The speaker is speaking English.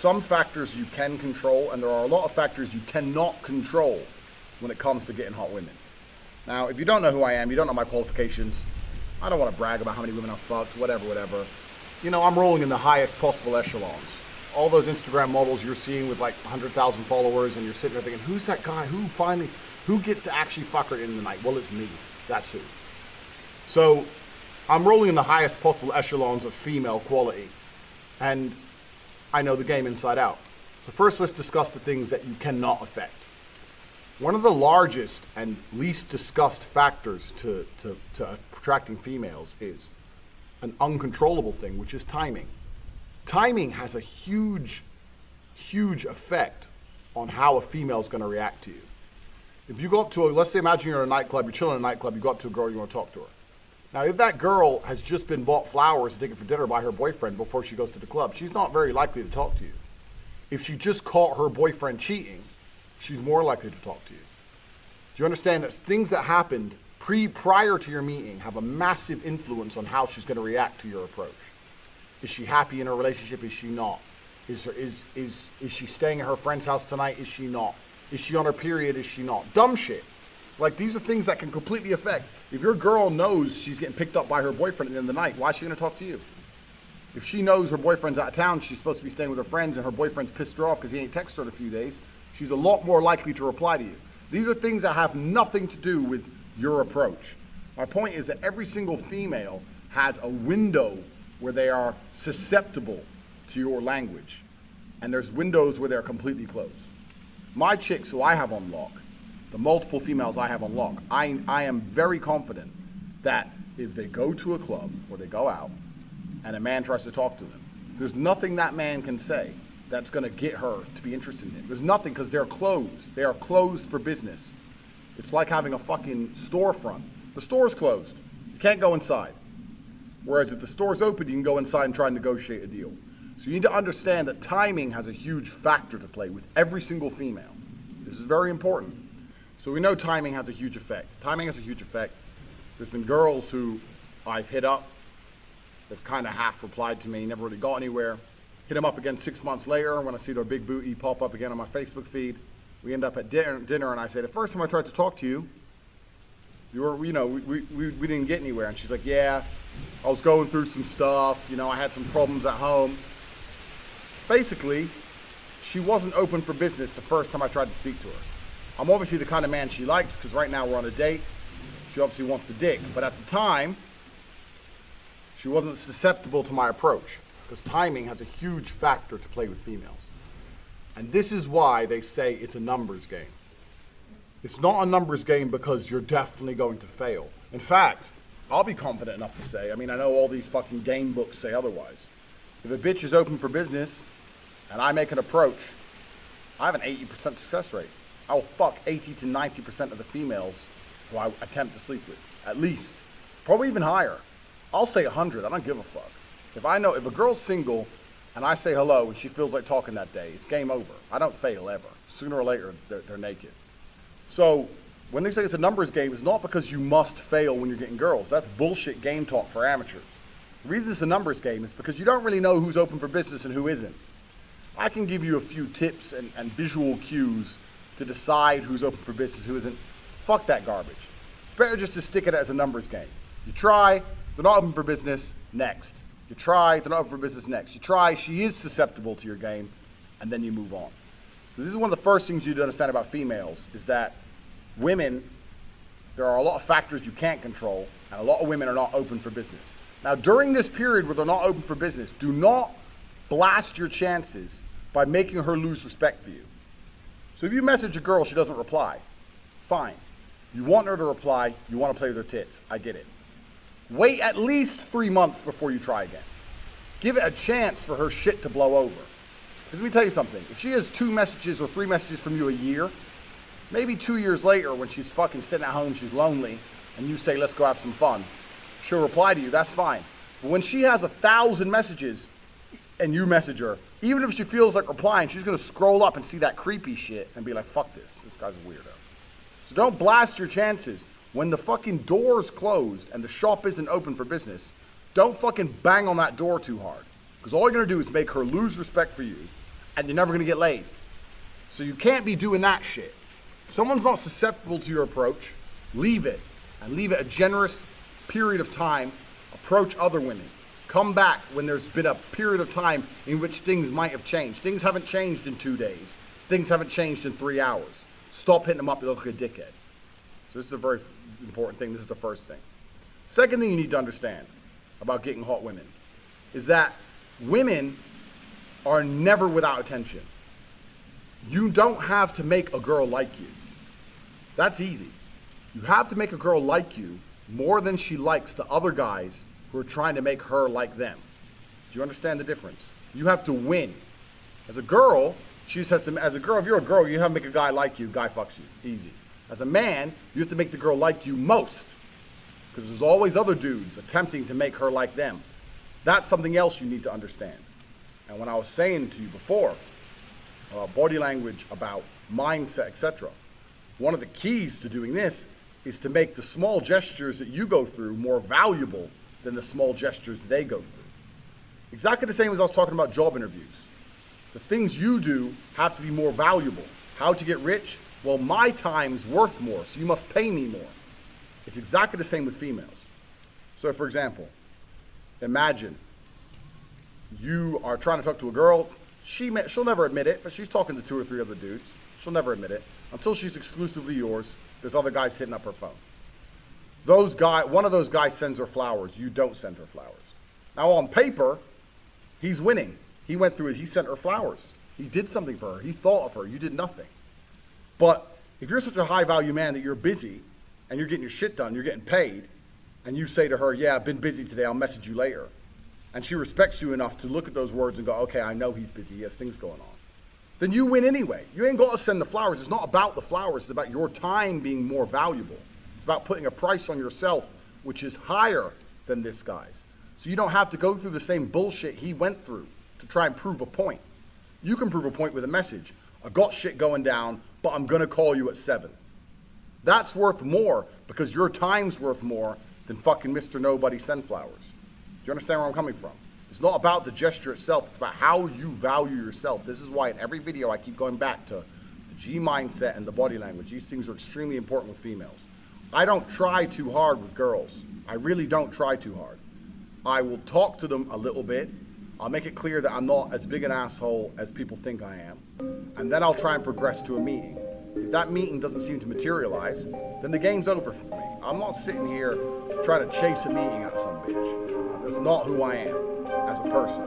some factors you can control, and there are a lot of factors you cannot control when it comes to getting hot women. Now, if you don't know who I am, you don't know my qualifications, I don't want to brag about how many women I've fucked, whatever. You know, I'm rolling in the highest possible echelons. All those Instagram models you're seeing with like 100,000 followers, and you're sitting there thinking, who's that guy? Who gets to actually fuck her in the night? Well, it's me. That's who. So, I'm rolling in the highest possible echelons of female quality, and I know the game inside out. So first, let's discuss the things that you cannot affect. One of the largest and least discussed factors to attracting females is an uncontrollable thing, which is timing. Timing has a huge effect on how a female is going to react to you. If you go up to let's say, imagine you're in a nightclub, you're chilling in a nightclub, you go up to a girl, you want to talk to her. Now, if that girl has just been bought flowers to take her for dinner by her boyfriend before she goes to the club, she's not very likely to talk to you. If she just caught her boyfriend cheating, she's more likely to talk to you. Do you understand that things that happened prior to your meeting have a massive influence on how she's going to react to your approach? Is she happy in her relationship? Is she not? Is she staying at her friend's house tonight? Is she not? Is she on her period? Is she not? Dumb shit. Like, these are things that can completely affect. If your girl knows she's getting picked up by her boyfriend at the end of the night, why is she going to talk to you? If she knows her boyfriend's out of town, she's supposed to be staying with her friends, and her boyfriend's pissed her off because he ain't texted her in a few days, she's a lot more likely to reply to you. These are things that have nothing to do with your approach. My point is that every single female has a window where they are susceptible to your language, and there's windows where they're completely closed. My chicks who I have on lock, the multiple females I have on lock, I am very confident that if they go to a club or they go out and a man tries to talk to them, there's nothing that man can say that's going to get her to be interested in him. There's nothing, because they're closed. They are closed for business. It's like having a fucking storefront. The store's closed. You can't go inside. Whereas if the store's open, you can go inside and try and negotiate a deal. So you need to understand that timing has a huge factor to play with every single female. This is very important. So we know timing has a huge effect. Timing has a huge effect. There's been girls who I've hit up, they've kind of half replied to me, never really got anywhere. Hit them up again 6 months later when I see their big booty pop up again on my Facebook feed. We end up at dinner and I say, the first time I tried to talk to you, we didn't get anywhere. And she's like, yeah, I was going through some stuff, I had some problems at home. Basically, she wasn't open for business the first time I tried to speak to her. I'm obviously the kind of man she likes, because right now we're on a date. She obviously wants to dick. But at the time, she wasn't susceptible to my approach, because timing has a huge factor to play with females. And this is why they say it's a numbers game. It's not a numbers game because you're definitely going to fail. In fact, I'll be confident enough to say, I know all these fucking game books say otherwise. If a bitch is open for business and I make an approach, I have an 80% success rate. I will fuck 80 to 90% of the females who I attempt to sleep with, at least. Probably even higher. I'll say 100, I don't give a fuck. If a girl's single and I say hello and she feels like talking that day, it's game over. I don't fail ever. Sooner or later, they're naked. So when they say it's a numbers game, it's not because you must fail when you're getting girls. That's bullshit game talk for amateurs. The reason it's a numbers game is because you don't really know who's open for business and who isn't. I can give you a few tips and visual cues to decide who's open for business, who isn't. Fuck that garbage. It's better just to stick it as a numbers game. You try, they're not open for business, next. You try, they're not open for business, next. You try, she is susceptible to your game, and then you move on. So this is one of the first things you need to understand about females, is that women, there are a lot of factors you can't control, and a lot of women are not open for business. Now, during this period where they're not open for business, do not blast your chances by making her lose respect for you. So if you message a girl, she doesn't reply, fine. You want her to reply, you want to play with her tits, I get it. Wait at least 3 months before you try again. Give it a chance for her shit to blow over. Because let me tell you something, if she has 2 messages or 3 messages from you a year, maybe 2 years later when she's fucking sitting at home, she's lonely, and you say, let's go have some fun, she'll reply to you, that's fine. But when she has 1,000 messages and you message her, even if she feels like replying, she's gonna scroll up and see that creepy shit and be like, fuck this guy's a weirdo. So don't blast your chances. When the fucking door's closed and the shop isn't open for business, don't fucking bang on that door too hard. Because all you're gonna do is make her lose respect for you, and you're never going to get laid. So you can't be doing that shit. If someone's not susceptible to your approach, leave it, and leave it a generous period of time. Approach other women. Come back when there's been a period of time in which things might have changed. Things haven't changed in 2 days. Things haven't changed in 3 hours. Stop hitting them up, you look like a dickhead. So this is a very important thing. This is the first thing. Second thing you need to understand about getting hot women is that women are never without attention. You don't have to make a girl like you. That's easy. You have to make a girl like you more than she likes the other guys who are trying to make her like them. Do you understand the difference? You have to win. As a girl, she just has to, as a girl, if you're a girl, you have to make a guy like you, guy fucks you, easy. As a man, you have to make the girl like you most, because there's always other dudes attempting to make her like them. That's something else you need to understand. And when I was saying to you before about body language, about mindset, etc., one of the keys to doing this is to make the small gestures that you go through more valuable than the small gestures they go through. Exactly the same as I was talking about job interviews. The things you do have to be more valuable. How to get rich? Well, my time's worth more, so you must pay me more. It's exactly the same with females. So for example, imagine you are trying to talk to a girl. She'll never admit it, but she's talking to 2 or 3 other dudes. She'll never admit it. Until she's exclusively yours, there's other guys hitting up her phone. One of those guys sends her flowers. You don't send her flowers. Now on paper, he's winning. He went through it. He sent her flowers. He did something for her. He thought of her. You did nothing. But if you're such a high value man that you're busy and you're getting your shit done, you're getting paid, and you say to her, yeah, I've been busy today, I'll message you later. And she respects you enough to look at those words and go, okay, I know he's busy. He has things going on. Then you win anyway. You ain't got to send the flowers. It's not about the flowers. It's about your time being more valuable. It's about putting a price on yourself, which is higher than this guy's. So you don't have to go through the same bullshit he went through to try and prove a point. You can prove a point with a message. I got shit going down, but I'm going to call you at 7. That's worth more because your time's worth more than fucking Mr. Nobody send flowers. Do you understand where I'm coming from? It's not about the gesture itself. It's about how you value yourself. This is why in every video I keep going back to the G mindset and the body language. These things are extremely important with females. I don't try too hard with girls. I really don't try too hard. I will talk to them a little bit. I'll make it clear that I'm not as big an asshole as people think I am. And then I'll try and progress to a meeting. If that meeting doesn't seem to materialize, then the game's over for me. I'm not sitting here trying to chase a meeting out of some bitch. That's not who I am as a person.